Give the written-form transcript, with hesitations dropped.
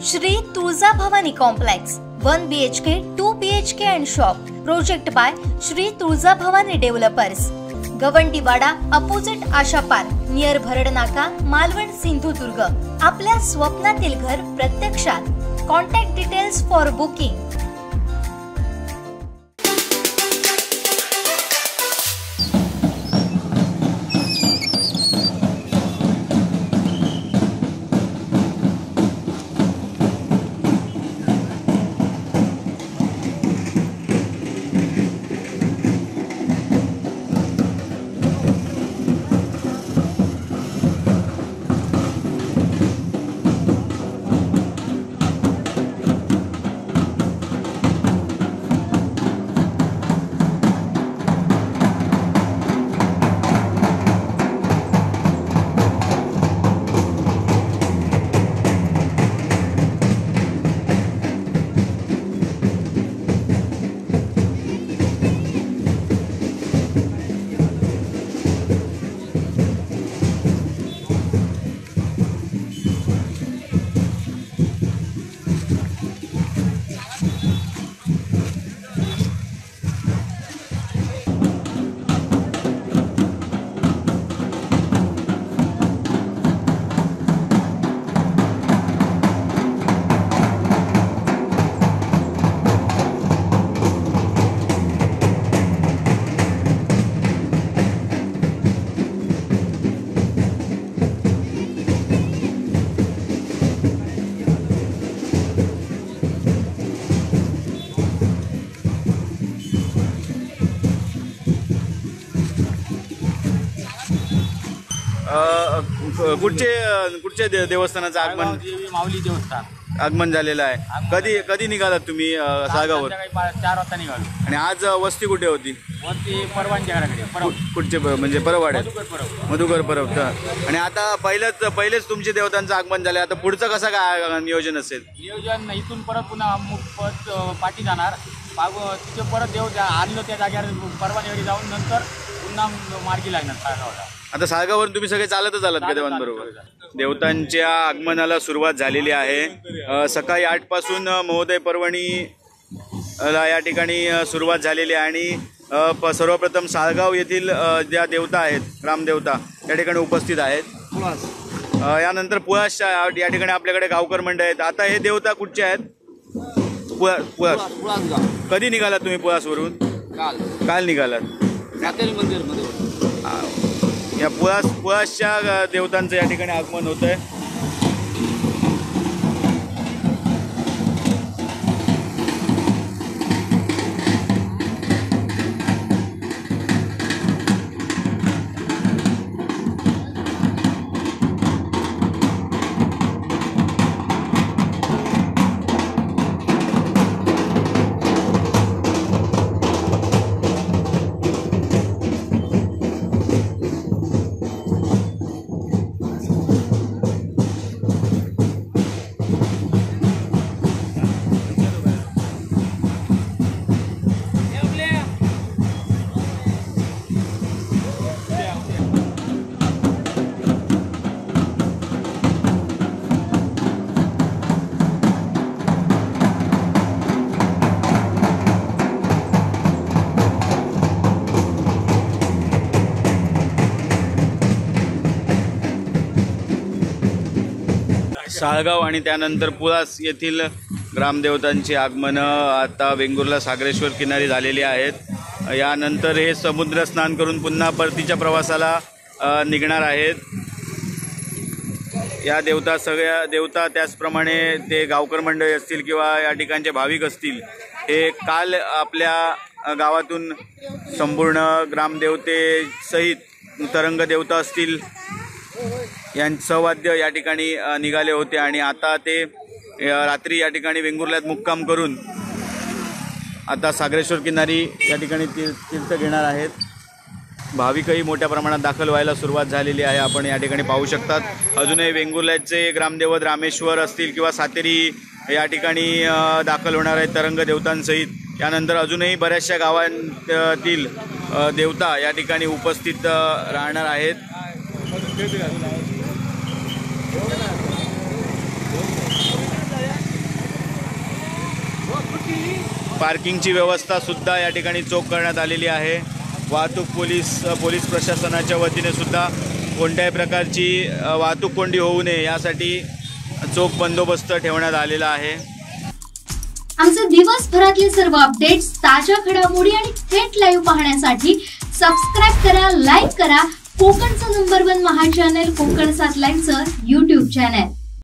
Shri Tuljabhavani complex 1 BHK 2 BHK and shop project by Shri Tuljabhavani developers Gawandiwada opposite Asha park near Bharadnaka Malvan Sindhudurg. आपल्या स्वप्नातील घर प्रत्यक्षात। Contact details for booking. कुठचे देवस्थानाचं आगमन माऊली देवस्थान आगमन झालेलं आहे। कधी निघालात तुम्ही साळगाववर? 4 वाजता निघालो। आणि आज वस्ती कुठे होती? वस्ती परवांच्या घराकडे। कुठचे म्हणजे परवाड्यात? मधुकर परब। आणि आता पहिलेच तुमचे देवतांचं आगमन झालं, आता पुढचं कसं काय नियोजन असेल? नियोजन इथून परत पुन्हा पाठी जाणार, तिथे परत देव आणलं त्या जागेवर परवानगी जाऊन नंतर पुन्हा मार्गी लागणार साळगावला। आता साळगाववरून तुम्ही सगळे चालतच आलात का देवांबरोबर? देवतांच्या आगमनाला सुरुवात झालेली आहे। सकाळी 8 पासून महोदय पर्वणी या ठिकाणी सुरुवात झालेली आहे आणि सर्वप्रथम साळगाव येथील ज्या देवता आहेत ग्रामदेवता या ठिकाणी उपस्थित आहेत। यानंतर पुळासच्या या ठिकाणी आपल्याकडे गावकर मंडळ आहेत। आता हे देवता कुठचे आहेत? पुळास। कधी निघालात तुम्ही पुळासवरून? काल निघालात। या पुळासच्या देवतांचं या ठिकाणी आगमन होत आहे। साळगाव आणि त्यानंतर पुळास येथील ग्रामदेवतांची आगमन आता वेंगुर्ला सागरेश्वर किनारी झालेली आहेत। यानंतर हे समुद्र स्नान करून पुन्हा परतीच्या प्रवासाला निघणार आहेत। या सगळ्या देवता त्याचप्रमाणे ते गावकर मंडळी असतील किंवा या ठिकाणचे भाविक असतील, हे काल आपल्या गावातून संपूर्ण ग्रामदेवतेसहित तरंग देवता असतील यांचं वाद्य या ठिकाणी निघाले होते आणि आता ते रात्री या ठिकाणी वेंगुर्ल्यात मुक्काम करून आता सागरेश्वर किनारी या ठिकाणी तीर्थ घेणार आहेत। भाविकही मोठ्या प्रमाणात दाखल व्हायला सुरुवात झालेली आहे। आपण या ठिकाणी पाहू शकतात अजूनही वेंगुर्ल्याचे ग्रामदैवत रामेश्वर असतील किंवा सातेरी या ठिकाणी दाखल होणार आहेत तरंग देवतांसहित। यानंतर अजूनही बऱ्याचशा गावांतील देवता या ठिकाणी उपस्थित राहणार आहेत। पार्किंगची व्यवस्था सुद्धा या ठिकाणी चोख करण्यात आलेली आहे. वाहतूक पोलीस प्रशासनाच्या वतीने सुद्धा कोणत्याही प्रकारची वाहतूक कोंडी होऊ नये यासाठी चोख बंदोबस्त ठेवण्यात आलेला आहे. आमचे दिवसभरातले सर्व अपडेट्स, ताज्या घडामोडी आणि थेट लाईव्ह पाहण्यासाठी सबस्क्राईब करा, लाईक करा कोकणचं नंबर 1 महा चॅनल कोकण 7 लाईव्हचं YouTube चॅनल.